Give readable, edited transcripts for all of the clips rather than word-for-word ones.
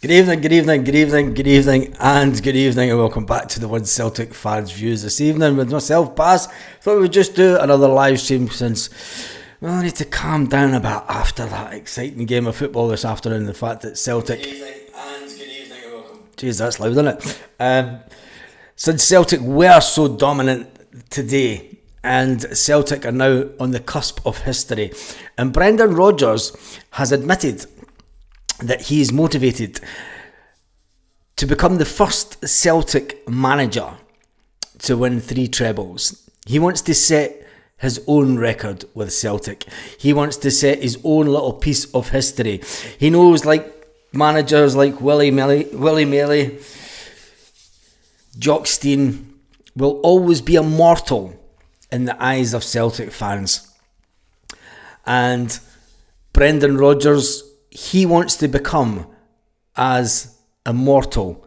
Good evening, good evening, good evening, good evening, and good evening, and welcome back to the One Celtic Fans Views this evening with myself, Baz. Thought we'd just do another live stream since I need to calm down a bit after that exciting game of football this afternoon. The fact that Celtic. Good evening, and good evening, and welcome. Jeez, that's loud, isn't it? Since Celtic were so dominant today, and Celtic are now on the cusp of history, and Brendan Rodgers has admitted that he is motivated to become the first Celtic manager to win 3 trebles. He wants to set his own record with Celtic. He wants to set his own little piece of history. He knows, like managers like Willie Maley, Jock Stein will always be immortal in the eyes of Celtic fans. And Brendan Rodgers, he wants to become as immortal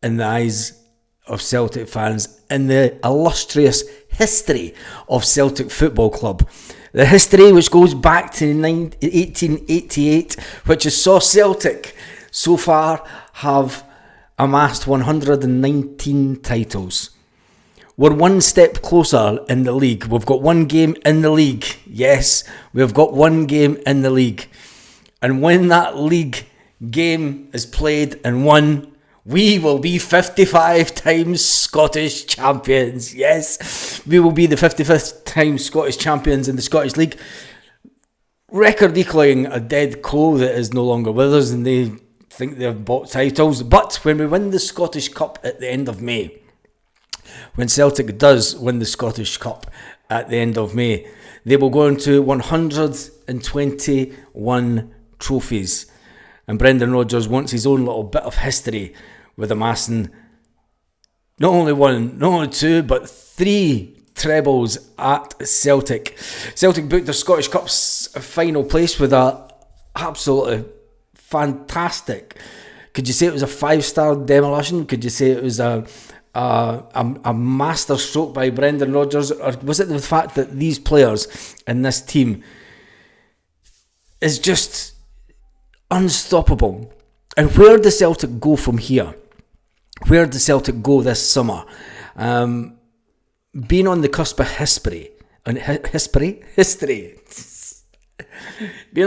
in the eyes of Celtic fans in the illustrious history of Celtic Football Club. The history which goes back to 1888, which has saw Celtic so far have amassed 119 titles. We're one step closer in the league. We've got one game in the league. Yes, we've got one game in the league. And when that league game is played and won, we will be 55 times Scottish champions. Yes, we will be the 55th time Scottish champions in the Scottish League. Record equalling a dead Co that is no longer with us, and they think they've bought titles. But when we win the Scottish Cup at the end of May, when Celtic does win the Scottish Cup at the end of May, they will go into 121 trophies, and Brendan Rodgers wants his own little bit of history with amassing not only one, not only 2, but 3 trebles at Celtic. Celtic booked their Scottish Cup's final place with a absolutely fantastic, could you say it was a 5-star demolition? Could you say it was a master stroke by Brendan Rodgers? Or was it the fact that these players in this team is just unstoppable? And where does Celtic go from here? Where does Celtic go this summer? Being on the cusp of history. Being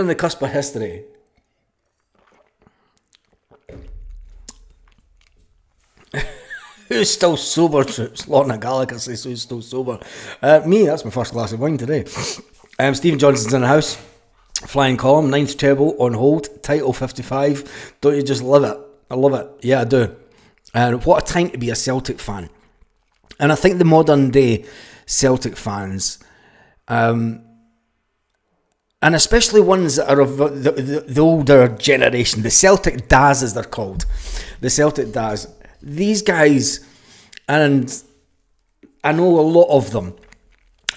on the cusp of history. Who's still sober, troops? Lorna Gallagher says who's still sober. Me, that's my first glass of wine today. Stephen Johnson's in the house. Flying column, 9th treble on hold, title 55. Don't you just love it? I love it. Yeah, I do. And what a time to be a Celtic fan. And I think the modern day Celtic fans, and especially ones that are of the older generation, the Celtic Daz as they're called, the Celtic Daz, these guys, and I know a lot of them,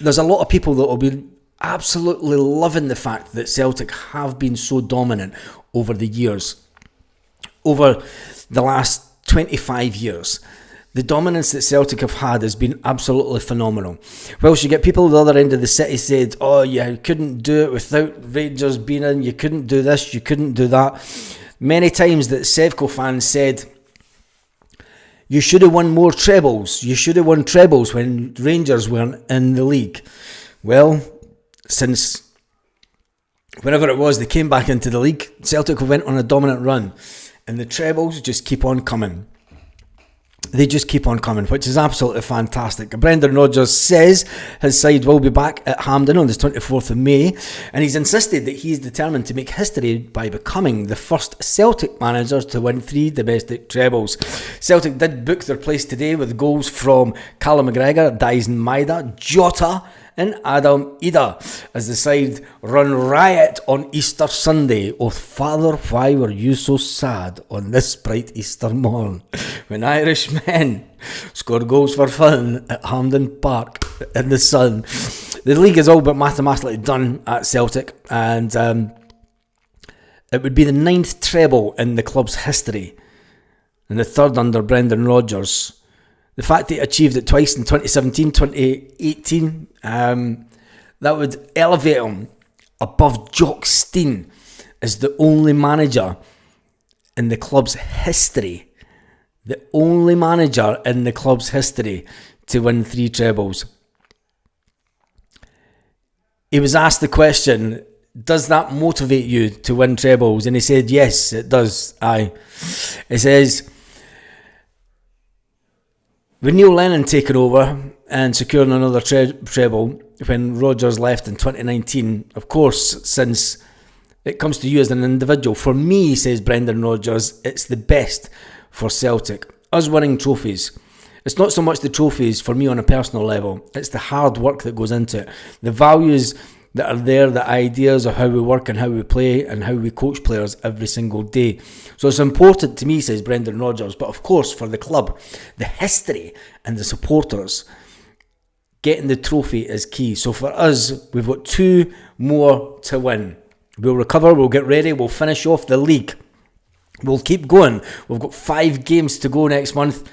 there's a lot of people that will be absolutely loving the fact that Celtic have been so dominant over the years. Over the last 25 years, the dominance that Celtic have had has been absolutely phenomenal. Whilst you get people at the other end of the city said, oh, you couldn't do it without Rangers being in, you couldn't do this, you couldn't do that. Many times that Sevco fans said, you should have won more trebles, you should have won trebles when Rangers weren't in the league. Well, since whenever it was they came back into the league, Celtic went on a dominant run, and the trebles just keep on coming. They just keep on coming, which is absolutely fantastic. Brendan Rodgers says his side will be back at Hampden on the 24th of May, and he's insisted that he's determined to make history by becoming the first Celtic manager to win 3 domestic trebles. Celtic did book their place today with goals from Callum McGregor, Dyson Maeda, Jota and Idah as the side run riot on Easter Sunday. Oh, Father, why were you so sad on this bright Easter morn when Irish men scored goals for fun at Hampden Park in the sun? The league is all but mathematically done at Celtic, and it would be the 9th treble in the club's history and the 3rd under Brendan Rodgers. The fact that he achieved it twice in 2017, 2018, that would elevate him above Jock Stein as the only manager in the club's history, the only manager in the club's history to win 3 trebles. He was asked the question, does that motivate you to win trebles? And he said, yes, it does. Aye. He says, with Neil Lennon taking over and securing another treble when Rodgers left in 2019, of course, since it comes to you as an individual, for me, says Brendan Rodgers, it's the best for Celtic. Us winning trophies. It's not so much the trophies for me on a personal level, it's the hard work that goes into it. The values that are there, the ideas of how we work and how we play and how we coach players every single day. So it's important to me, says Brendan Rodgers, but of course for the club, the history and the supporters, getting the trophy is key. So for us, we've got 2 more to win. We'll recover, we'll get ready, we'll finish off the league. We'll keep going. We've got 5 games to go next month,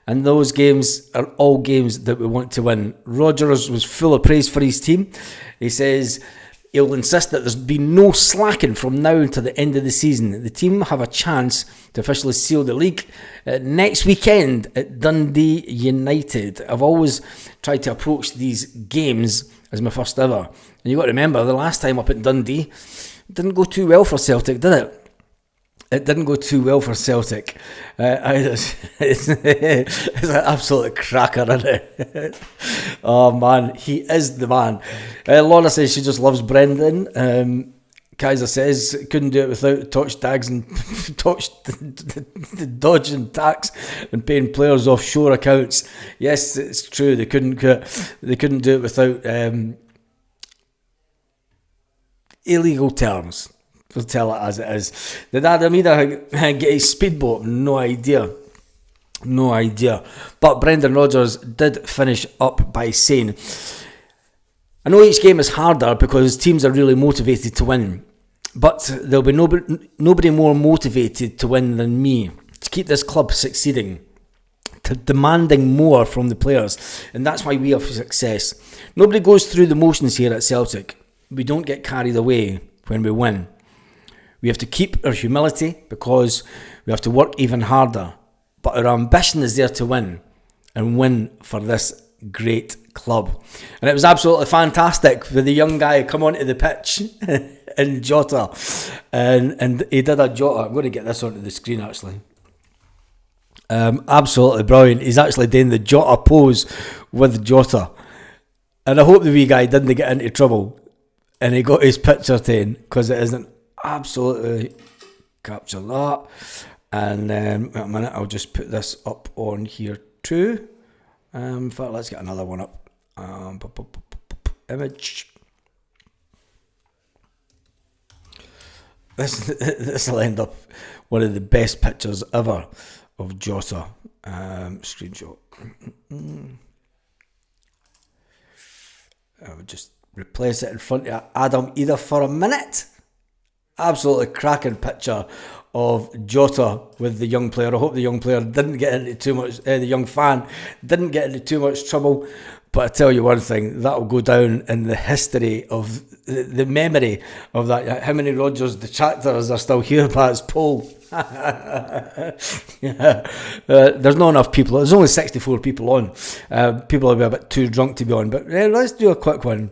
and those games are all games that we want to win. Rodgers was full of praise for his team. He says he'll insist that there's been no slacking from now until the end of the season. The team have a chance to officially seal the league next weekend at Dundee United. I've always tried to approach these games as my first ever. And you've got to remember, the last time up at Dundee, it didn't go too well for Celtic, did it? It didn't go too well for Celtic. It's an absolute cracker, isn't it? Oh man, he is the man. Lorna says she just loves Brendan. Kaiser says couldn't do it without touch tags and the dodging tax and paying players offshore accounts. Yes, it's true. They couldn't do it without illegal terms. We'll tell it as it is. Did Adam Idah get his speedboat? No idea. But Brendan Rodgers did finish up by saying, I know each game is harder because teams are really motivated to win, but there'll be nobody more motivated to win than me, to keep this club succeeding, to demanding more from the players, and that's why we have success. Nobody goes through the motions here at Celtic. We don't get carried away when we win. We have to keep our humility because we have to work even harder. But our ambition is there to win and win for this great club. And it was absolutely fantastic with the young guy come onto the pitch in Jota. And he did a Jota. I'm going to get this onto the screen actually. Absolutely brilliant. He's actually doing the Jota pose with Jota. And I hope the wee guy didn't get into trouble and he got his picture taken, because it isn't. Absolutely capture that. And a minute, I'll just put this up on here too. In fact, let's get another one up. Image. This will end up one of the best pictures ever of Jota. Screenshot. I would just replace it in front of Adam Idah for a minute. Absolutely cracking picture of Jota with the young player. I hope the young player didn't get into too much, the young fan didn't get into too much trouble. But I tell you one thing, that will go down in the history of the memory of that. How many Rodgers detractors are still here by his poll? Yeah. There's not enough people. There's only 64 people on. People will be a bit too drunk to be on. But let's do a quick one.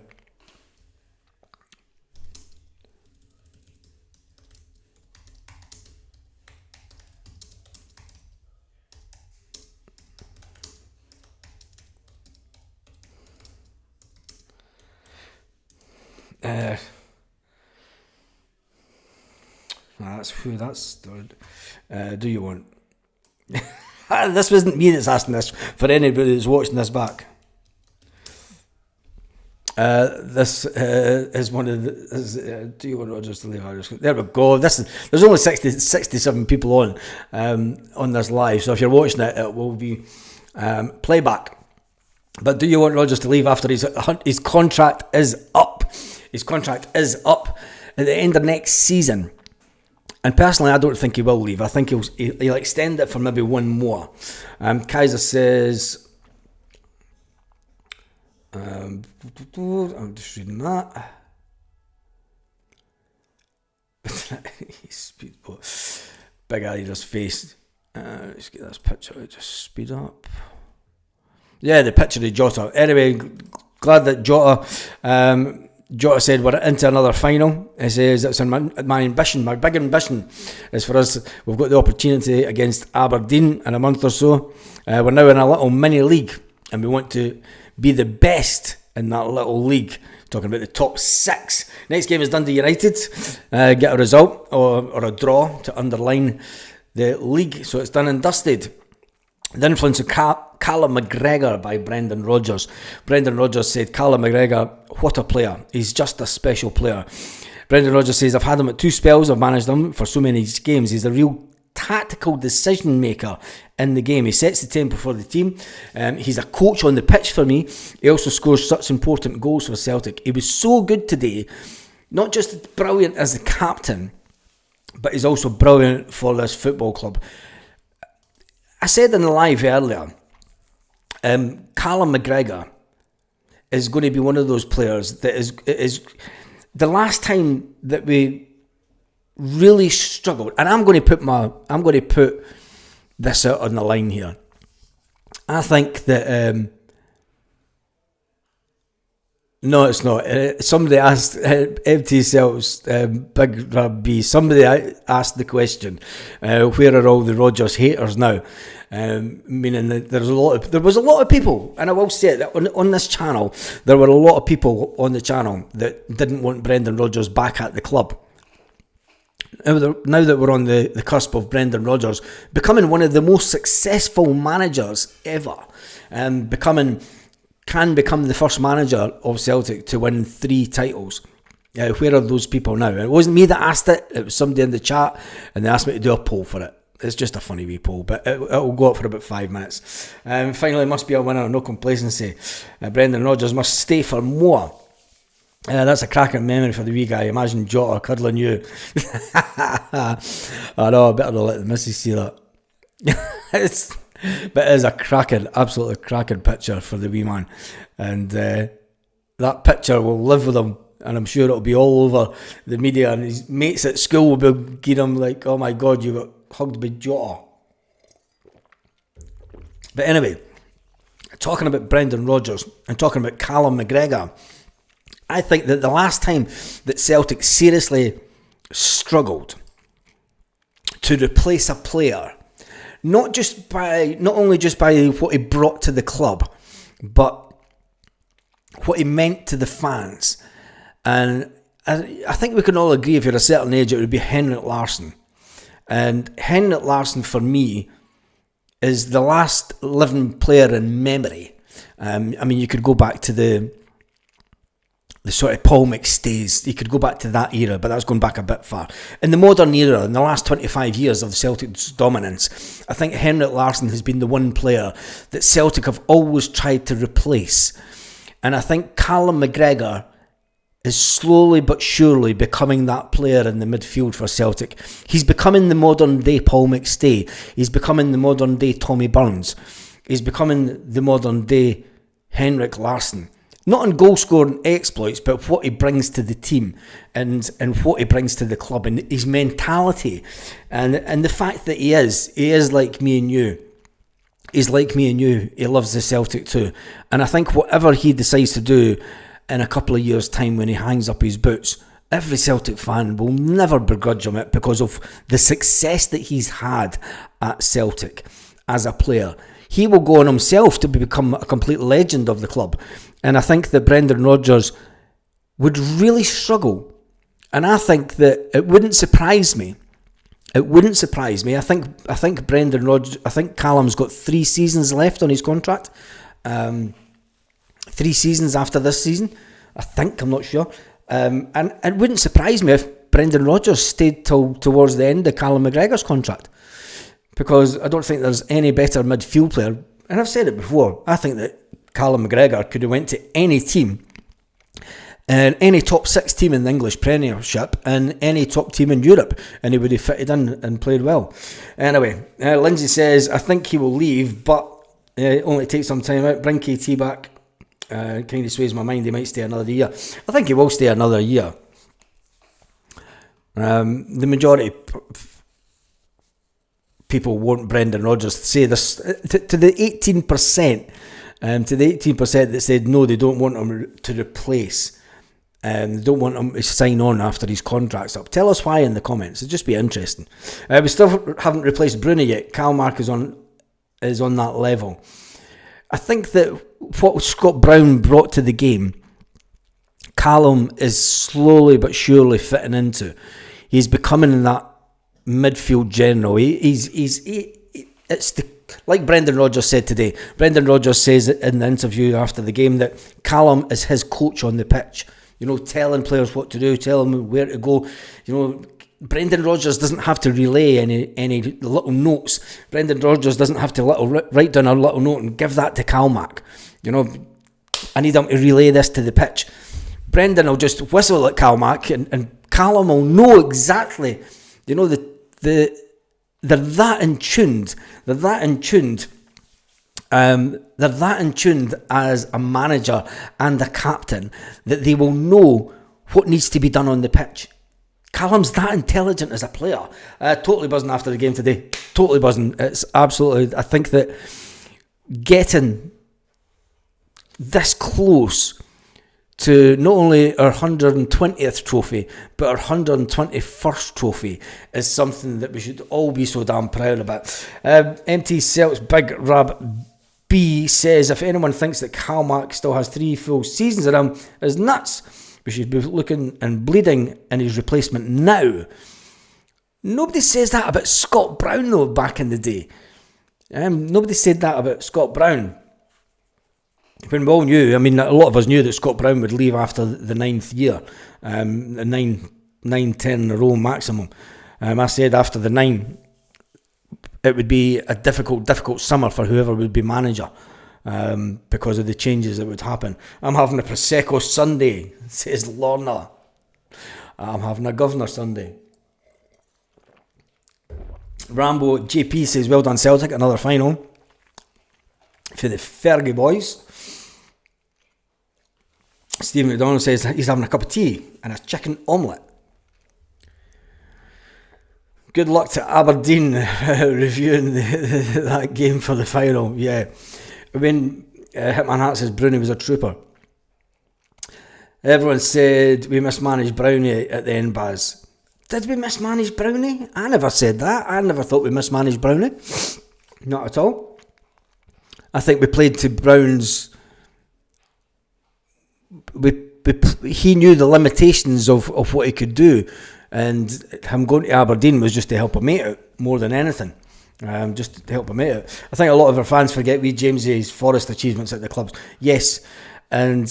That's do you want this wasn't me that's asking this, for anybody that's watching this back. This is one of the do you want Rodgers to leave? There we go. There's only 67 people on this live, so if you're watching it, it will be playback. But do you want Rodgers to leave after his contract is up? His contract is up at the end of next season. And personally, I don't think he will leave. I think he'll extend it for maybe one more. Kaiser says, I'm just reading that. Big Idah's face. Let's get this picture. Just speed up. Yeah, the picture of Jota. Anyway, glad that Jota said we're into another final. He says it's my ambition, my big ambition is for us. We've got the opportunity against Aberdeen in a month or so. We're now in a little mini league, and we want to be the best in that little league. Talking about the top 6. Next game is Dundee United. Get a result or a draw to underline the league, so it's done and dusted. The influence of Callum McGregor by Brendan Rodgers. Brendan Rodgers said, Callum McGregor, what a player. He's just a special player. Brendan Rodgers says, I've had him at 2 spells. I've managed him for so many games. He's a real tactical decision maker in the game. He sets the tempo for the team. He's a coach on the pitch for me. He also scores such important goals for Celtic. He was so good today. Not just brilliant as the captain, but he's also brilliant for this football club. I said in the live earlier, Callum McGregor is going to be one of those players that is the last time that we really struggled, and I'm going to put this out on the line here. I think that no, it's not. Somebody asked MT Celts, Big Rugby. Somebody asked the question, where are all the Rodgers haters now? Meaning that there was a lot of people, and I will say that on this channel, there were a lot of people on the channel that didn't want Brendan Rodgers back at the club. Now that we're on the cusp of Brendan Rodgers becoming one of the most successful managers ever, can become the first manager of Celtic to win 3 titles. Where are those people now? It wasn't me that asked it. It was somebody in the chat, and they asked me to do a poll for it. It's just a funny wee poll, but it will go up for about 5 minutes. Finally, must be a winner, no complacency. Brendan Rodgers must stay for more. That's a cracking memory for the wee guy. Imagine Jota cuddling you. I know, I better not let the missus see that. But it is a absolutely cracking picture for the wee man. And that picture will live with him. And I'm sure it'll be all over the media. And his mates at school will be giving him like, oh my God, you got hugged by Jota. But anyway, talking about Brendan Rodgers and talking about Callum McGregor, I think that the last time that Celtic seriously struggled to replace a player, not only just by what he brought to the club, but what he meant to the fans. And I think we can all agree, if you're a certain age, it would be Henrik Larsson. And Henrik Larsson, for me, is the last living player in memory. I mean, you could go back to the sort of Paul McStays. You could go back to that era, but that's going back a bit far. In the modern era, in the last 25 years of Celtic's dominance, I think Henrik Larsson has been the one player that Celtic have always tried to replace. And I think Callum McGregor is slowly but surely becoming that player in the midfield for Celtic. He's becoming the modern day Paul McStay. He's becoming the modern day Tommy Burns. He's becoming the modern day Henrik Larsson. Not in goal scoring exploits, but what he brings to the team and what he brings to the club and his mentality and the fact that he is like me and you. He's like me and you. He loves the Celtic too. And I think whatever he decides to do in a couple of years' time when he hangs up his boots, every Celtic fan will never begrudge him it because of the success that he's had at Celtic as a player. He will go on himself to become a complete legend of the club. And I think that Brendan Rodgers would really struggle. And I think that it wouldn't surprise me. It wouldn't surprise me. I think Brendan Rodgers, I think Callum's got 3 seasons left on his contract. 3 seasons after this season. I think, I'm not sure. And it wouldn't surprise me if Brendan Rodgers stayed till towards the end of Callum McGregor's contract. Because I don't think there's any better midfield player. And I've said it before. I think that Callum McGregor could have went to any team, and any top 6 team in the English Premiership, and any top team in Europe, and he would have fitted in and played well. Anyway, Lindsay says, I think he will leave, but only take some time out. Bring KT back. Kind of sways my mind. He might stay another year. I think he will stay another year. The majority people want Brendan Rodgers to say this to the 18%. To the 18% that said no, they don't want him to replace. They don't want him to sign on after his contract's up. Tell us why in the comments. It'd just be interesting. We still haven't replaced Bruni yet. Calmark is on that level. I think that what Scott Brown brought to the game, Callum is slowly but surely fitting into. He's becoming that midfield general. Like Brendan Rodgers said today. Brendan Rodgers says in the interview after the game that Callum is his coach on the pitch. Telling players what to do, telling them where to go. Brendan Rodgers doesn't have to relay any little notes. Brendan Rodgers doesn't have to write down a little note and give that to Calmark. I need him to relay this to the pitch. Brendan will just whistle at Calmark and Callum will know exactly. They're that in tuned. They're that in tuned as a manager and a captain that they will know what needs to be done on the pitch. Callum's that intelligent as a player. Totally buzzing after the game today. Totally buzzing. It's absolutely... I think that getting this close to not only our 120th trophy, but our 121st trophy is something that we should all be so damn proud about. MT Celts Big Rab B says, if anyone thinks that Calmark still has 3 full seasons in him, is nuts. We should be looking and bleeding in his replacement now. Nobody says that about Scott Brown though back in the day. Nobody said that about Scott Brown. When we all knew, a lot of us knew that Scott Brown would leave after the 9th year, 9, 10 in a row maximum. I said after the 9, it would be a difficult summer for whoever would be manager. Because of the changes that would happen. I'm having a Prosecco Sunday, says Lorna. I'm having a Governor Sunday. Rambo JP says, well done Celtic, another final for the Fergie boys. Stephen McDonald says he's having a cup of tea and a chicken omelette. Good luck to Aberdeen reviewing that game for the final. Yeah. When Hitman Hat says Brownie was a trooper. Everyone said we mismanaged Brownie at the end, Baz. Did we mismanage Brownie? I never said that. I never thought we mismanaged Brownie. Not at all. I think we played to Brown's... he knew the limitations of what he could do, and him going to Aberdeen was just to help him mate out more than anything. Just to help him out. I think a lot of our fans forget we James's Forest achievements at the clubs. Yes, and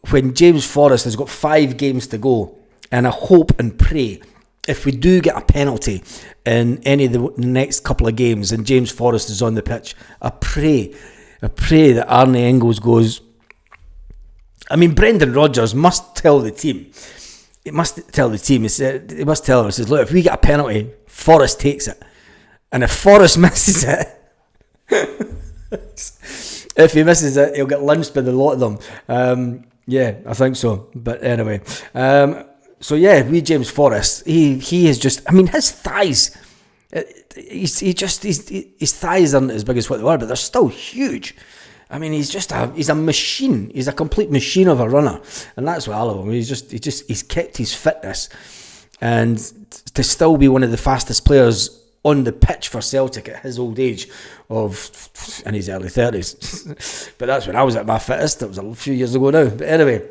when James Forrest has got 5 games to go, and I hope and pray if we do get a penalty in any of the next couple of games and James Forrest is on the pitch, I pray that Arnie Engels goes... Brendan Rodgers must tell the team. He must tell the team. He must tell them, he says, look, if we get a penalty, Forrest takes it. And if Forrest misses it, if he misses it, he'll get lynched by the lot of them. Yeah, I think so. But anyway, so yeah, we James Forrest. He is just. His thighs. His thighs aren't as big as what they were, but they're still huge. He's a machine. He's a complete machine of a runner, and that's what I love him. He's kept his fitness, and to still be one of the fastest players on the pitch for Celtic at his old age in his early 30s. But that's when I was at my fittest. That was a few years ago now. But anyway,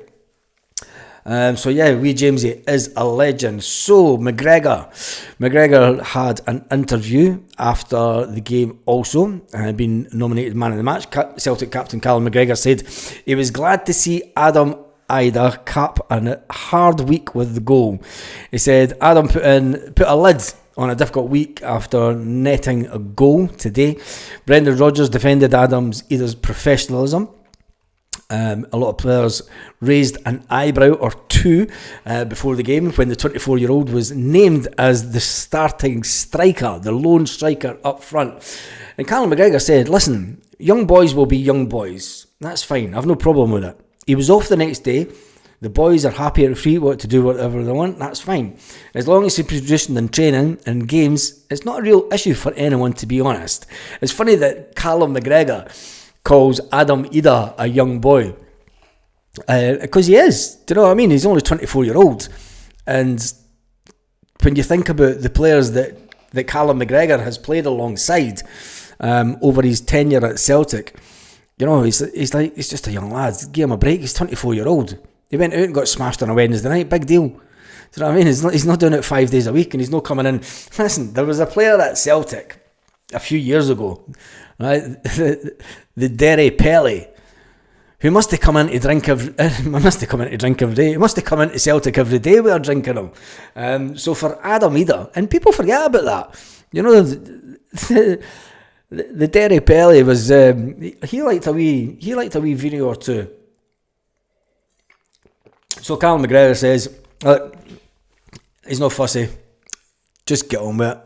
so yeah, wee Jamesy is a legend. So McGregor had an interview after the game also, and been nominated man of the match. Celtic captain Callum McGregor said he was glad to see Idah cap a hard week with the goal. He said Adam put a lid on a difficult week after netting a goal today. Brendan Rodgers defended Idah's professionalism. A lot of players raised an eyebrow or two before the game when the 24-year-old was named as the starting striker, the lone striker up front. And Callum McGregor said, listen, young boys will be young boys. That's fine. I've no problem with it. He was off the next day. The boys are happy and free to do whatever they want. That's fine. As long as they're producing in training and games, it's not a real issue for anyone, to be honest. It's funny that Callum McGregor calls Idah a young boy. Because he is. Do you know what I mean? He's only 24-year-old. And when you think about the players that Callum McGregor has played alongside over his tenure at Celtic, you know, he's just a young lad. Give him a break. He's 24-year-old. He went out and got smashed on a Wednesday night. Big deal. Do you know what I mean? He's not doing it 5 days a week, and he's not coming in. Listen, there was a player at Celtic a few years ago, right? the Derry Pelly, who must have come in to drink every day. He must have come into Celtic every day we were drinking him. So for Idah, and people forget about that. You know, the Derry Pelly was he liked a wee video or two. So Callum McGregor says, he's not fussy, just get on with it.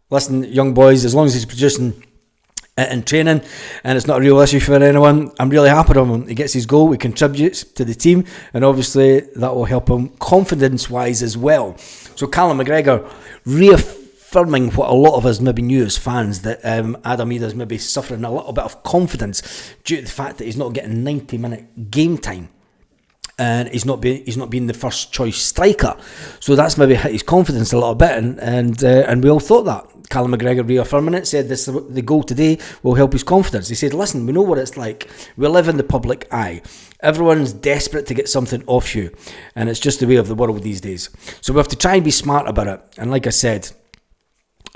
Listen, young boys, as long as he's producing in training and it's not a real issue for anyone, I'm really happy with him. He gets his goal, he contributes to the team, and obviously that will help him confidence-wise as well. So Callum McGregor reaffirming what a lot of us maybe knew as fans, that Idah's maybe suffering a little bit of confidence due to the fact that he's not getting 90-minute game time. And he's not being the first choice striker, so that's maybe hit his confidence a little bit, and we all thought that. Callum McGregor reaffirming it, said the goal today will help his confidence. He said, listen, we know what it's like. We live in the public eye. Everyone's desperate to get something off you, and it's just the way of the world these days. So we have to try and be smart about it. And like I said,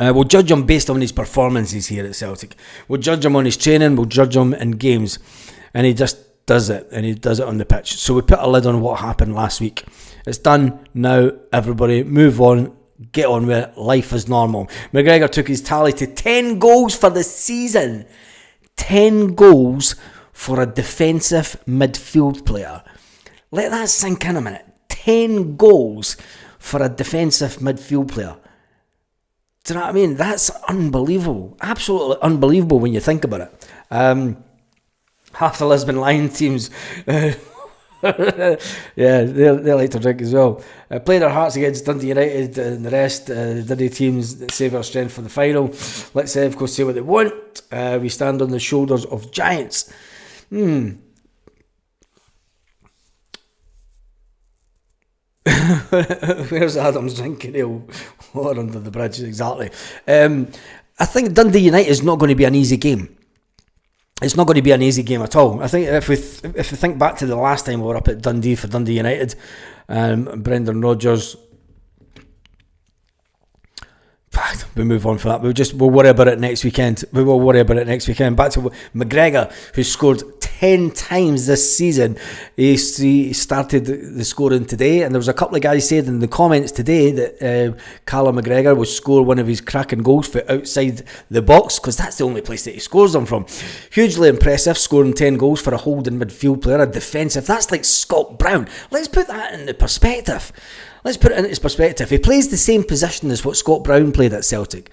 we'll judge him based on his performances here at Celtic. We'll judge him on his training. We'll judge him in games, and he just does it, and he does it on the pitch. So we put a lid on what happened last week. It's done now. Everybody move on, get on with it. Life is normal. McGregor took his tally to 10 goals for the season. 10 goals for a defensive midfield player. Let that sink in a minute. 10 goals for a defensive midfield player. Do you know what I mean? That's unbelievable. Absolutely unbelievable when you think about it. Half the Lisbon Lion teams, yeah, they like to drink as well. Played our hearts against Dundee United and the rest. Dundee teams save our strength for the final. Let's of course say what they want. We stand on the shoulders of giants. Where's Adam's drinking ale? Water under the bridge, exactly. I think Dundee United is not going to be an easy game. It's not going to be an easy game at all. I think if we think back to the last time we were up at Dundee for Dundee United, Brendan Rodgers, we move on for that. We'll worry about it next weekend. We will worry about it next weekend. Back to McGregor, who scored 10 times this season. He started the scoring today, and there was a couple of guys said in the comments today that Callum McGregor will score one of his cracking goals for outside the box, because that's the only place that he scores them from. Hugely impressive, scoring 10 goals for a holding midfield player, a defensive. That's like Scott Brown. Let's put that into perspective. He plays the same position as what Scott Brown played at Celtic.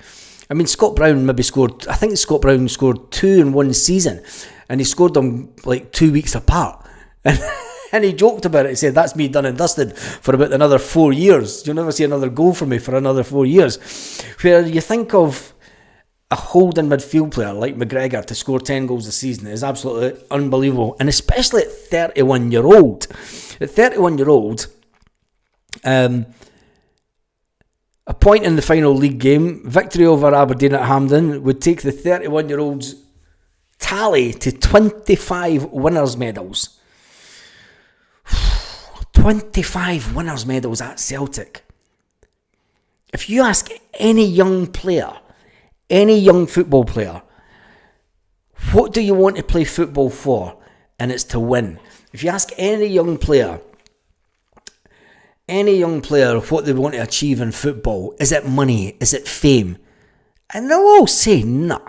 I mean, Scott Brown I think Scott Brown scored 2 in one season, and he scored them like 2 weeks apart. And he joked about it. He said, that's me done and dusted for about another 4 years. You'll never see another goal from me for another 4 years. Where you think of a holding midfield player like McGregor to score 10 goals a season is absolutely unbelievable. And especially at 31-year-old. At 31-year-old, a point in the final league game, victory over Aberdeen at Hampden, would take the 31-year-old's tally to 25 winners' medals. 25 winners' medals at Celtic. If you ask any young player, any young football player, what do you want to play football for? And it's to win. If you ask any young player what they want to achieve in football, is it money? Is it fame? And they'll all say, nah.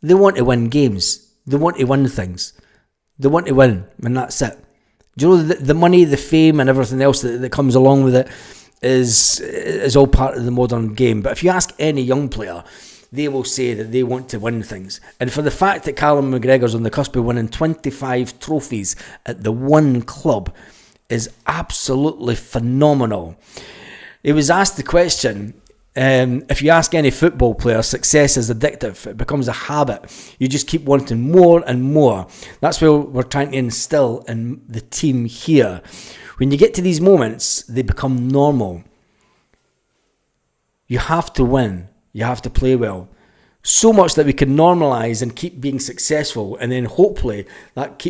They want to win games. They want to win things. They want to win, and that's it. Do you know the money, the fame, and everything else that comes along with it is all part of the modern game? But if you ask any young player, they will say that they want to win things. And for the fact that Callum McGregor's on the cusp of winning 25 trophies at the one club is absolutely phenomenal. He was asked the question, if you ask any football player, success is addictive. It becomes a habit. You just keep wanting more and more. That's what we're trying to instill in the team here. When you get to these moments, they become normal. You have to win. You have to play well. So much that we can normalise and keep being successful, and then hopefully that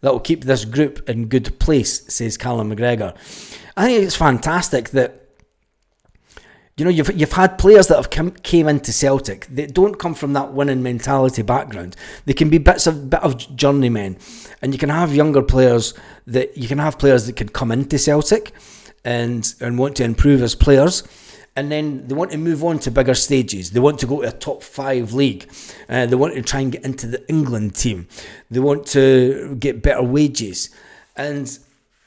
will keep this group in good place, says Callum McGregor. I think it's fantastic that, you know, you've had players that have came into Celtic. They don't come from that winning mentality background. They can be bit of journeymen, and you can have younger players that can come into Celtic and want to improve as players, and then they want to move on to bigger stages. They want to go to a top 5 league. They want to try and get into the England team. They want to get better wages, and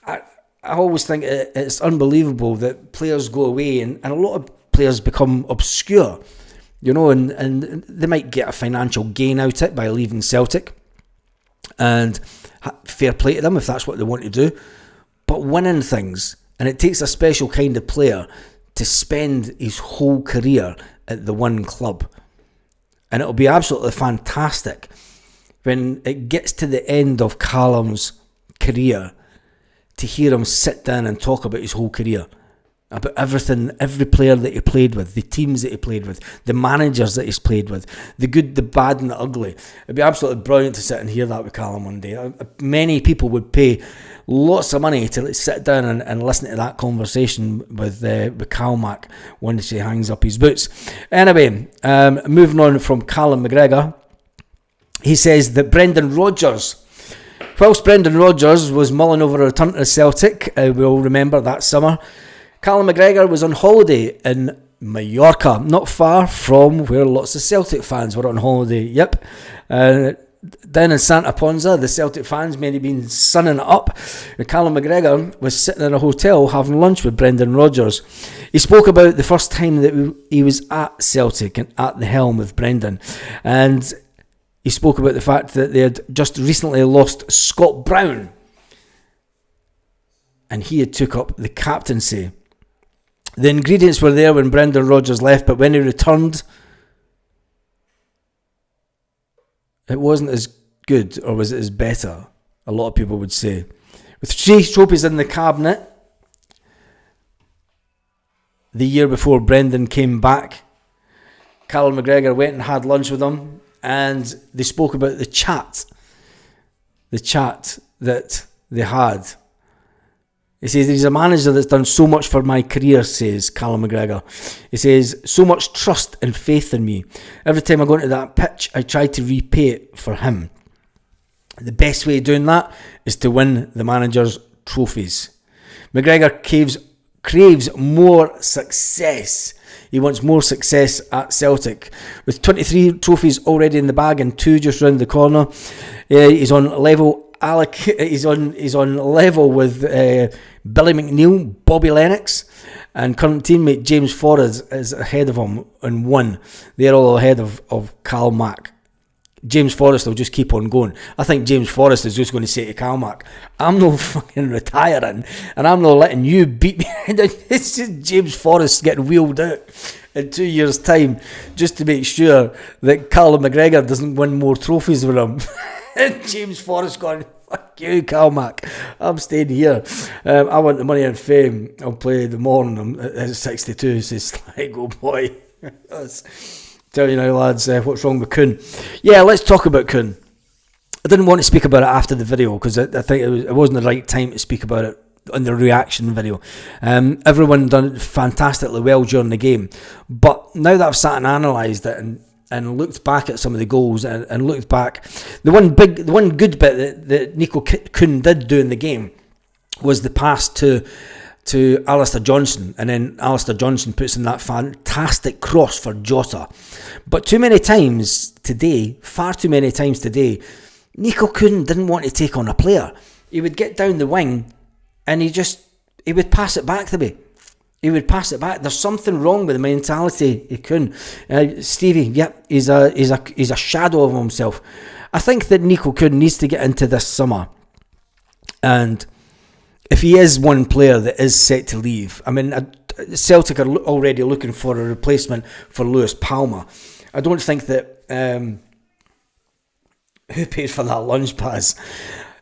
I always think it's unbelievable that players go away and a lot of players become obscure, you know, and they might get a financial gain out of it by leaving Celtic, and fair play to them if that's what they want to do. But winning things, and it takes a special kind of player to spend his whole career at the one club. And it'll be absolutely fantastic when it gets to the end of Callum's career to hear him sit down and talk about his whole career, about everything, every player that he played with, the teams that he played with, the managers that he's played with, the good, the bad and the ugly. It'd be absolutely brilliant to sit and hear that with Callum one day. Many people would pay lots of money to sit down and listen to that conversation with Callum Mac once he hangs up his boots. Anyway, moving on from Callum McGregor, he says that Brendan Rodgers, whilst Brendan Rodgers was mulling over a return to Celtic, we'll remember that summer, Callum McGregor was on holiday in Mallorca, not far from where lots of Celtic fans were on holiday. Yep. Down in Santa Ponsa, the Celtic fans may have been sunning it up. And Callum McGregor was sitting in a hotel having lunch with Brendan Rodgers. He spoke about the first time that he was at Celtic and at the helm with Brendan. And he spoke about the fact that they had just recently lost Scott Brown, and he had took up the captaincy. The ingredients were there when Brendan Rodgers left, but when he returned, it wasn't as good, or was it as better? A lot of people would say. With 3 trophies in the cabinet the year before Brendan came back, Callum McGregor went and had lunch with him, and they spoke about the chat that they had. He says, he's a manager that's done so much for my career, says Callum McGregor. He says, so much trust and faith in me. Every time I go into that pitch, I try to repay it for him. The best way of doing that is to win the manager's trophies. McGregor craves more success. He wants more success at Celtic. With 23 trophies already in the bag and 2 just round the corner, he's on level. He's on level with Billy McNeil, Bobby Lennox, and current teammate James Forrest is ahead of him in 1. They're all ahead of Cal Mac. James Forrest will just keep on going. I think James Forrest is just going to say to Cal Mac, I'm not fucking retiring, and I'm not letting you beat me. It's just James Forrest getting wheeled out in 2 years' time just to make sure that Callum McGregor doesn't win more trophies with him. And James Forrest going, fuck you, Cal Mac, I'm staying here. I want the money and fame. I'll play the morning. I'm at 62, says Sligo boy. Tell you now, lads, what's wrong with Kuhn? Yeah, let's talk about Kuhn. I didn't want to speak about it after the video because I think it wasn't the right time to speak about it on the reaction video. Everyone done fantastically well during the game, but now that I've sat and analysed it and looked back at some of the goals and looked back, the one good bit that Nico Kuhn did do in the game was the pass to Alistair Johnson, and then Alistair Johnson puts in that fantastic cross for Jota. But far too many times today, Nico Kuhn didn't want to take on a player. He would get down the wing and he would pass it back to me. He would pass it back. There's something wrong with the mentality of Kuhn. Stevie, yep, he's a shadow of himself. I think that Nico Kuhn needs to get into this summer and if he is one player that is set to leave, I mean, Celtic are already looking for a replacement for Lewis Palmer. I don't think that who paid for that lunch pass?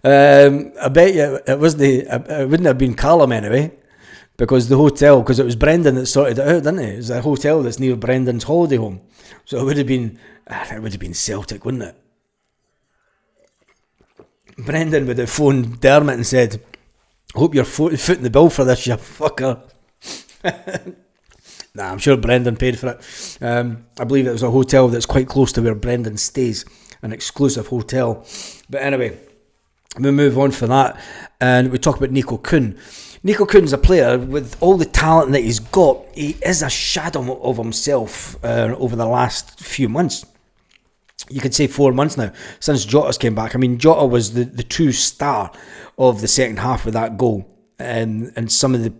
I bet you it wouldn't have been Callum anyway, because it was Brendan that sorted it out, didn't it? It was a hotel that's near Brendan's holiday home, so it would have been Celtic, wouldn't it? Brendan would have phoned Dermot and said, "Hope you're footing the bill for this, you fucker." Nah, I'm sure Brendan paid for it. I believe it was a hotel that's quite close to where Brendan stays, an exclusive hotel. But anyway, we move on for that, and we talk about Nico Kuhn. Nico Kuhn's a player with all the talent that he's got. He is a shadow of himself over the last few months. You could say 4 months now, since Jota's came back. I mean, Jota was the true star of the second half with that goal. And some of the...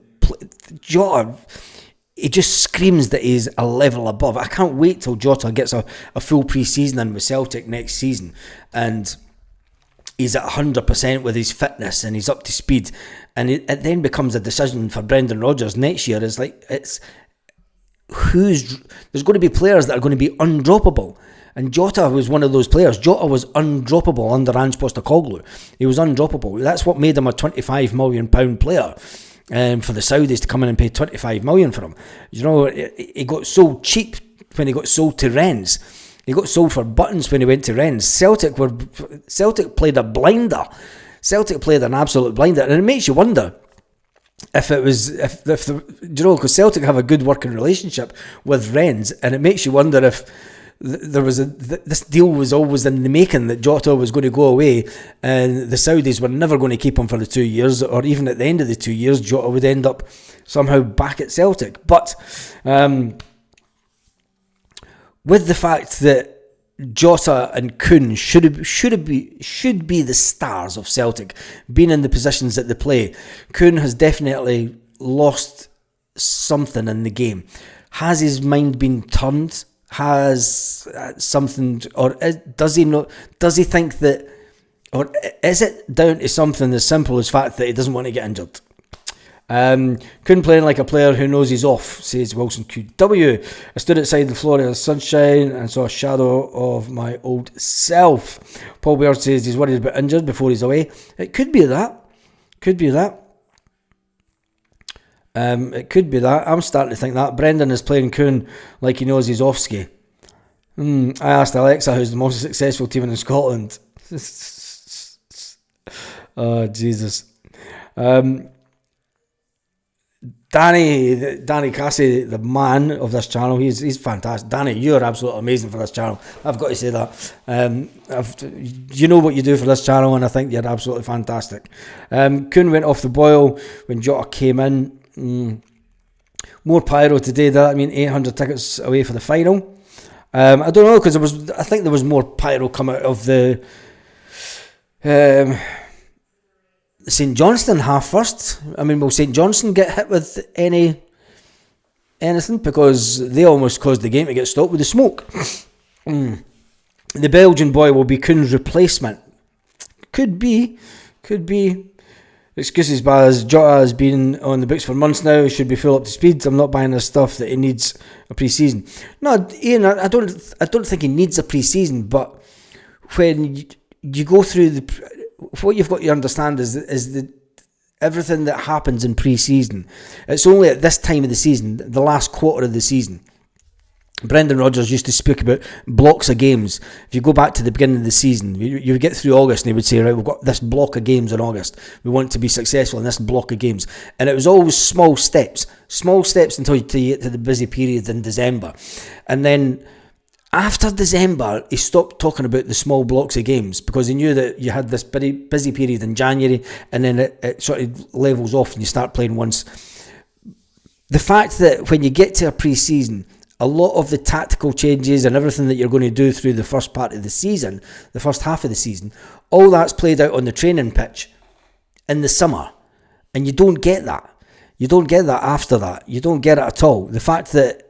Jota, he just screams that he's a level above. I can't wait till Jota gets a full pre-season in with Celtic next season. And he's at 100% with his fitness and he's up to speed. And it then becomes a decision for Brendan Rodgers next year. There's going to be players that are going to be undroppable. And Jota was one of those players. Jota was undroppable under Ange Postecoglou. He was undroppable. That's what made him a £25 million player. For the Saudis to come in and pay $25 million for him. You know, he got so cheap when he got sold to Rennes. He got sold for buttons when he went to Rennes. Celtic played a blinder. Celtic played an absolute blinder, and it makes you wonder because Celtic have a good working relationship with Rennes, and it makes you wonder if this deal was always in the making, that Jota was going to go away and the Saudis were never going to keep him for the 2 years, or even at the end of the 2 years Jota would end up somehow back at Celtic. But with the fact that Jota and Kuhn should be the stars of Celtic, being in the positions that they play, Kuhn has definitely lost something in the game. Has his mind been turned? Has something, or does he not? Does he think that, or is it down to something as simple as fact that he doesn't want to get injured? Kuhn playing like a player who knows he's off, says Wilson QW. I stood outside the Florida sunshine and saw a shadow of my old self. Paul Baird says he's worried about injured before he's away. It could be that. Could be that. It could be that. I'm starting to think that. Brendan is playing Kuhn like he knows he's off ski. I asked Alexa who's the most successful team in Scotland. Oh, Jesus. Danny Cassie, the man of this channel, he's fantastic. Danny, you're absolutely amazing for this channel. I've got to say that. You know what you do for this channel, and I think you're absolutely fantastic. Kuhn went off the boil when Jota came in. More pyro today. That I mean, 800 tickets away for the final. I don't know, because I think there was more pyro come out of the St Johnstone half first. I mean, will St Johnstone get hit with anything, because they almost caused the game to get stopped with the smoke. The Belgian boy will be Kuhn's replacement. Could be. Excuses, Baz. Jota has been on the books for months now. He should be full up to speed. I'm not buying this stuff that he needs a pre-season. No, Ian, I don't think he needs a pre-season. But when you go through what you've got to understand is the everything that happens in pre-season. It's only at this time of the season, the last quarter of the season. Brendan Rodgers used to speak about blocks of games. If you go back to the beginning of the season, you would get through August and he would say, right, we've got this block of games in August. We want to be successful in this block of games. And it was always small steps until you get to the busy period in December. And then after December, he stopped talking about the small blocks of games, because he knew that you had this busy period in January, and then it sort of levels off and you start playing once. The fact that when you get to a pre-season, a lot of the tactical changes and everything that you're going to do through the first part of the season, the first half of the season, all that's played out on the training pitch in the summer. And you don't get that. You don't get that after that. You don't get it at all. The fact that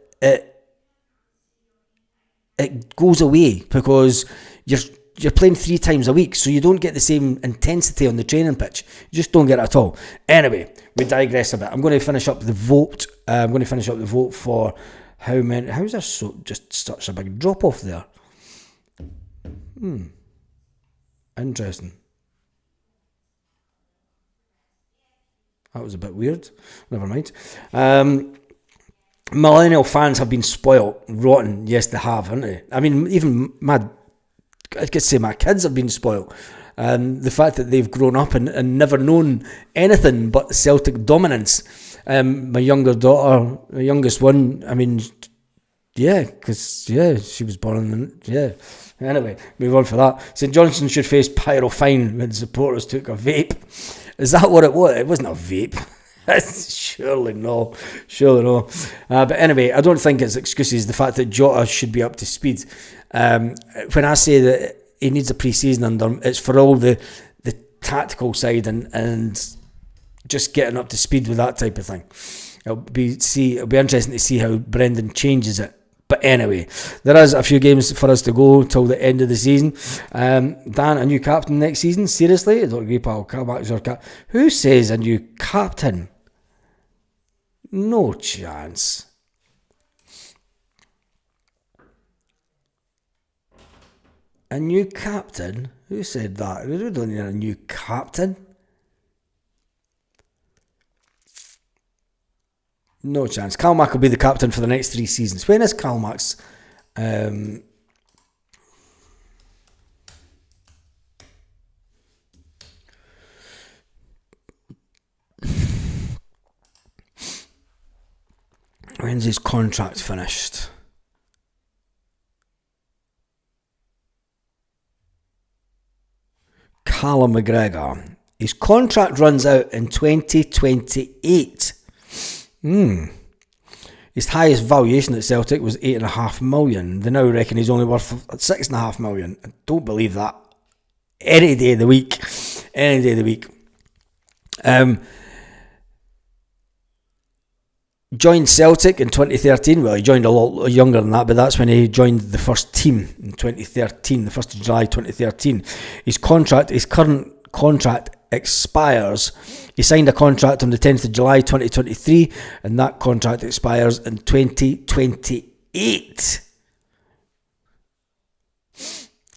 it goes away because you're playing 3 times a week, so you don't get the same intensity on the training pitch. You just don't get it at all. Anyway, we digress a bit. I'm going to finish up the vote. I'm going to finish up the vote for how many. How is there just such a big drop off there? Interesting. That was a bit weird. Never mind. Millennial fans have been spoilt rotten. Yes, they have, haven't they? I mean, even I could say my kids have been spoilt. The fact that they've grown up and never known anything but Celtic dominance. My younger daughter, my youngest one, I mean, because she was born in, Anyway, move on for that. St Johnstone should face pyro fine when supporters took a vape. Is that what it was? It wasn't a vape. Surely no. But anyway, I don't think it's excuses. The fact that Jota should be up to speed. When I say that he needs a pre-season under him, it's for all the tactical side and just getting up to speed with that type of thing. It'll be interesting to see how Brendan changes it. But anyway, there is a few games for us to go till the end of the season. Dan, a new captain next season? Seriously? I don't agree, pal. Who says a new captain? No chance. A new captain? Who said that? We don't need a new captain. No chance. Callum will be the captain for the next 3 seasons. When is Callum's? When's his contract finished? Callum McGregor. His contract runs out in 2028. His highest valuation at Celtic was 8.5 million. They now reckon he's only worth 6.5 million. I don't believe that. Any day of the week. Joined Celtic in 2013. Well, he joined a lot younger than that, but that's when he joined the first team in 2013, the 1st of July 2013. His current contract expires. He signed a contract on the 10th of July 2023, and that contract expires in 2028.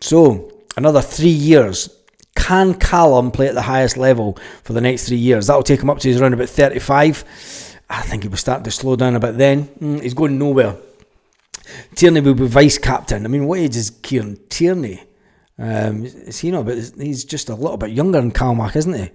So, another 3 years. Can Callum play at the highest level for the next 3 years? That'll take him up to around about 35. I think he was starting to slow down a bit then. He's going nowhere. Tierney will be vice-captain. I mean, what age is Kieran Tierney? Is he not? But he's just a little bit younger than Callum, isn't he?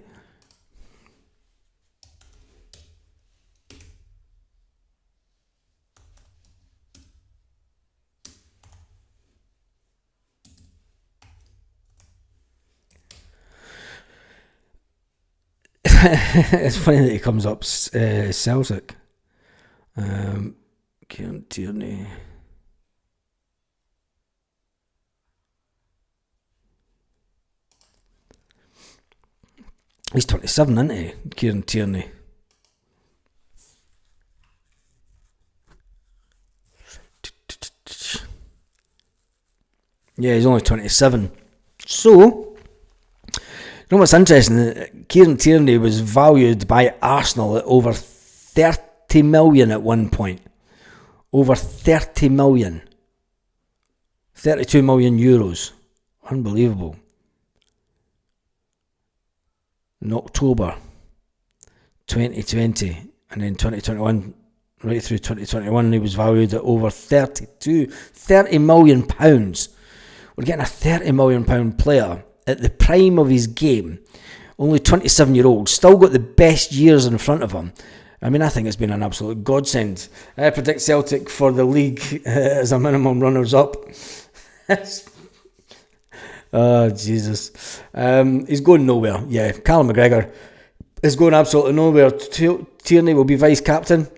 It's funny that he comes up Celtic. Kieran Tierney. He's 27, isn't he? Kieran Tierney. Yeah, he's only 27. So, you know what's interesting? Kieran Tierney was valued by Arsenal at over 30 million at one point. Over 30 million. 32 million euros. Unbelievable. In October 2020 and then 2021, right through 2021, he was valued at over 30 million pounds. We're getting a 30 million pound player at the prime of his game, only 27-year-old, still got the best years in front of him. I mean, I think it's been an absolute godsend. I predict Celtic for the league as a minimum runners-up. Oh, Jesus. He's going nowhere. Yeah, Callum McGregor is going absolutely nowhere. Tierney will be vice-captain.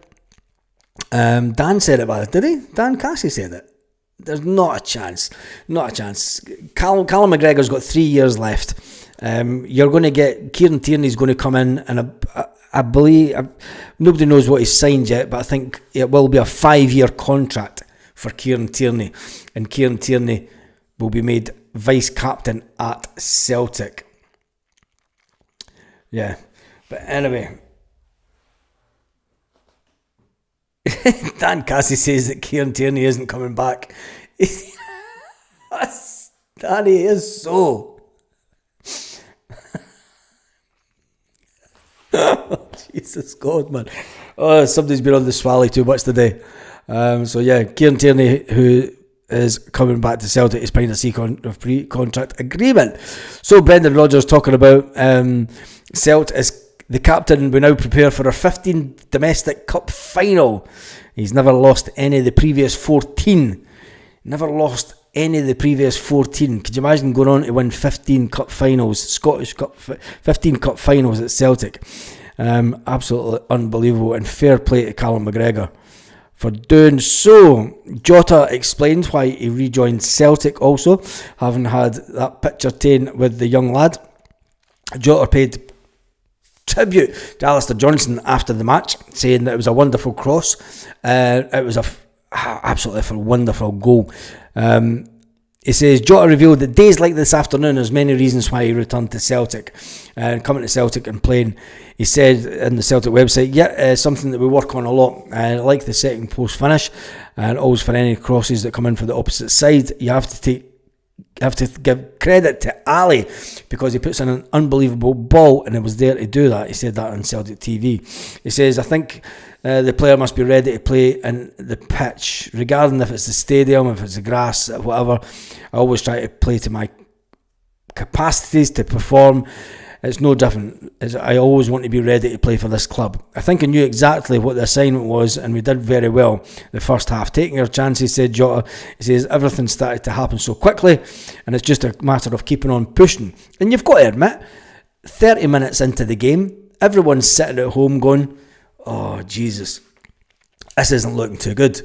Dan said it, did he? Dan Cassie said it. There's not a chance. Callum McGregor's got 3 years left. You're going to get Kieran Tierney's going to come in, and I believe nobody knows what he's signed yet, but I think it will be a 5-year contract for Kieran Tierney, and Kieran Tierney will be made vice-captain at Celtic. Yeah, but anyway, Dan Cassie says that Kieran Tierney isn't coming back. Danny is so. Jesus God, man. Oh, somebody's been on the swally too much today. So yeah, Kieran Tierney, who is coming back to Celtic, is playing a pre-contract agreement. So Brendan Rodgers talking about Celtic as the captain. We now prepare for our 15th domestic cup final. He's never lost any of the previous 14. Never lost any of the previous 14. Could you imagine going on to win 15 cup finals, Scottish Cup, 15 cup finals at Celtic? Absolutely unbelievable, and fair play to Callum McGregor for doing so. Jota explained why he rejoined Celtic also, having had that picture taken with the young lad. Jota paid tribute to Alistair Johnson after the match, saying that it was a wonderful cross. It was absolutely a wonderful goal. He says Jota revealed that days like this afternoon, there's many reasons why he returned to Celtic and coming to Celtic and playing. He said in the Celtic website, something that we work on a lot. Like the second post finish, and always for any crosses that come in for the opposite side, you have to give credit to Ali, because he puts in an unbelievable ball and it was there to do that. He said that on Celtic TV. He says, I think the player must be ready to play in the pitch, regarding if it's the stadium, if it's the grass, whatever. I always try to play to my capacities to perform. It's no different. I always want to be ready to play for this club. I think I knew exactly what the assignment was, and we did very well the first half, taking our chances, said Jota. He says everything started to happen so quickly, and it's just a matter of keeping on pushing. And you've got to admit, 30 minutes into the game, everyone's sitting at home going, oh Jesus, this isn't looking too good.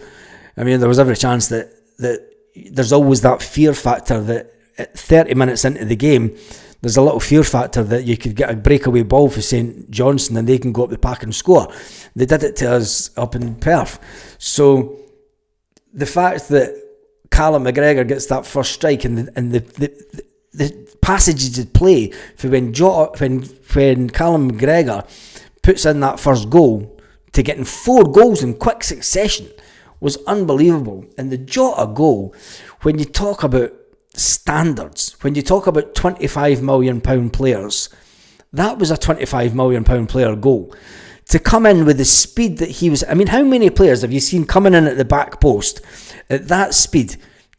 I mean, there was every chance that there's always that fear factor that at 30 minutes into the game, there's a little fear factor that you could get a breakaway ball for St Johnstone and they can go up the park and score. They did it to us up in Perth. So the fact that Callum McGregor gets that first strike and the passages of play for when Callum McGregor puts in that first goal to getting 4 goals in quick succession was unbelievable. And the Jota goal, when you talk about standards, when you talk about £25 million players, that was a £25 million player goal. To come in with the speed that he was, I mean, how many players have you seen coming in at the back post at that speed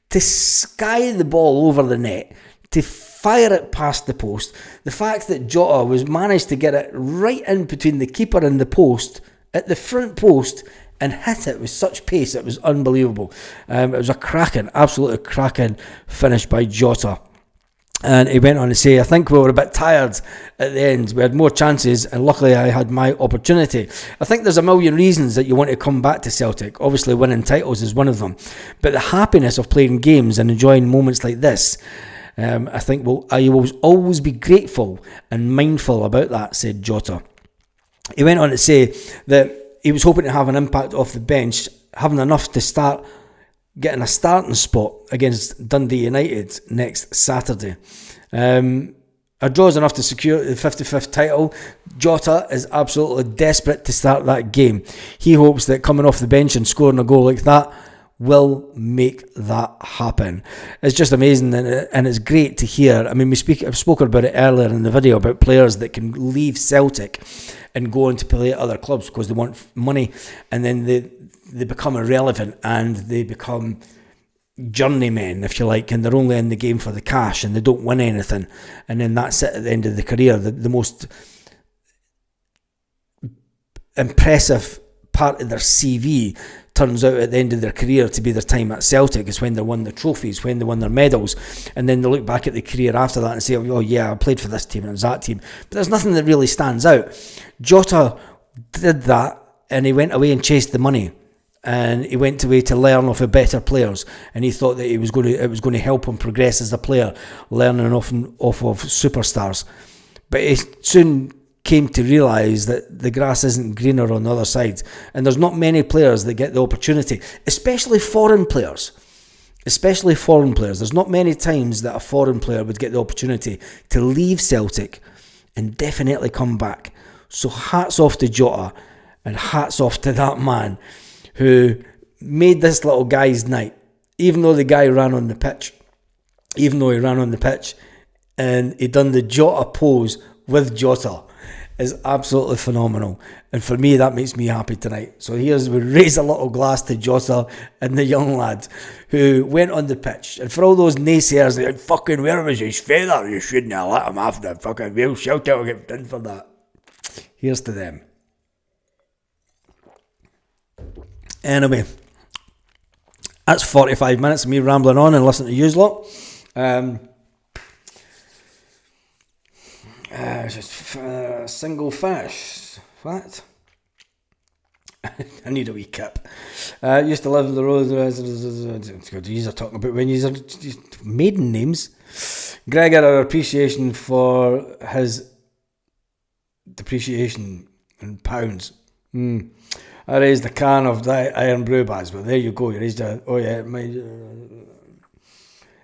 to sky the ball over the net, to fire it past the post? The fact that Jota managed to get it right in between the keeper and the post, at the front post, and hit it with such pace, it was unbelievable. It was a absolutely cracking finish by Jota. And he went on to say, I think we were a bit tired at the end. We had more chances, and luckily I had my opportunity. I think there's a million reasons that you want to come back to Celtic. Obviously winning titles is one of them. But the happiness of playing games and enjoying moments like this, I think I will always be grateful and mindful about that, said Jota. He went on to say that he was hoping to have an impact off the bench, having enough to start getting a starting spot against Dundee United next Saturday. A draw is enough to secure the 55th title. Jota is absolutely desperate to start that game. He hopes that coming off the bench and scoring a goal like that will make that happen. It's just amazing, and it's great to hear. I mean, I've spoken about it earlier in the video about players that can leave Celtic and go on to play at other clubs because they want money, and then they become irrelevant and they become journeymen, if you like, and they're only in the game for the cash and they don't win anything, and then that's it at the end of the career. The most impressive part of their CV turns out at the end of their career to be their time at Celtic. Is when they won the trophies, when they won their medals, and then they look back at the career after that and say, oh yeah, I played for this team and it was that team, but there's nothing that really stands out. Jota did that, and he went away and chased the money, and he went away to learn off of better players, and he thought that it was going to help him progress as a player, learning off of superstars. But he soon came to realise that the grass isn't greener on the other side, and there's not many players that get the opportunity, especially foreign players. especially foreign players. There's not many times that a foreign player would get the opportunity to leave Celtic and definitely come back. So hats off to Jota, and hats off to that man who made this little guy's night. Even though the guy ran on the pitch, and he done the Jota pose with Jota, is absolutely phenomenal. And for me, that makes me happy tonight. So we raise a little glass to Jota and the young lad who went on the pitch. And for all those naysayers, they're like, fucking, where was his feather? You shouldn't have let him have the fucking wheel. Shout out get done for that. Here's to them. Anyway, that's 45 minutes of me rambling on and listening to yous lot. Single finish. What? I need a wee kip. Used to live in the road. These are talking about when you are maiden names. Gregor, our appreciation for his depreciation in pounds. I raised a can of the Iron Brew Baz, but there you go. You raised a. Oh yeah,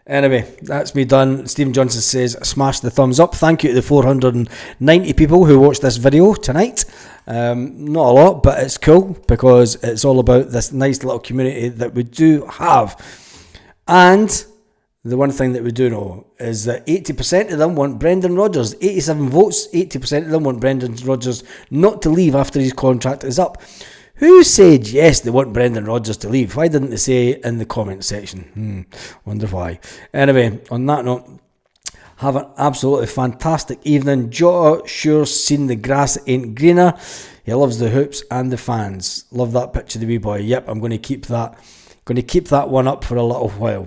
Anyway, that's me done. Stephen Johnson says, smash the thumbs up. Thank you to the 490 people who watched this video tonight. Not a lot, but it's cool because it's all about this nice little community that we do have. And the one thing that we do know is that 80% of them want Brendan Rodgers. 87 votes, 80% of them want Brendan Rodgers not to leave after his contract is up. Who said yes, they want Brendan Rodgers to leave? Why didn't they say in the comment section? Wonder why. Anyway, on that note, have an absolutely fantastic evening. Jota sure seen the grass ain't greener. He loves the hoops and the fans. Love that picture of the wee boy. Yep, I'm going to keep that. Going to keep that one up for a little while.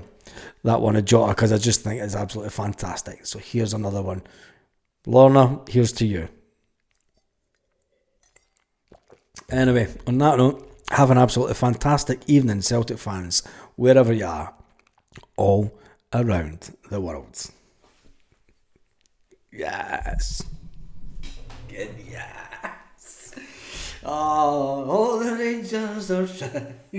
That one of Jota, because I just think it's absolutely fantastic. So here's another one. Lorna, here's to you. Anyway, on that note, have an absolutely fantastic evening, Celtic fans, wherever you are, all around the world. Yes. Good, yes. Oh, all the Rangers are shining.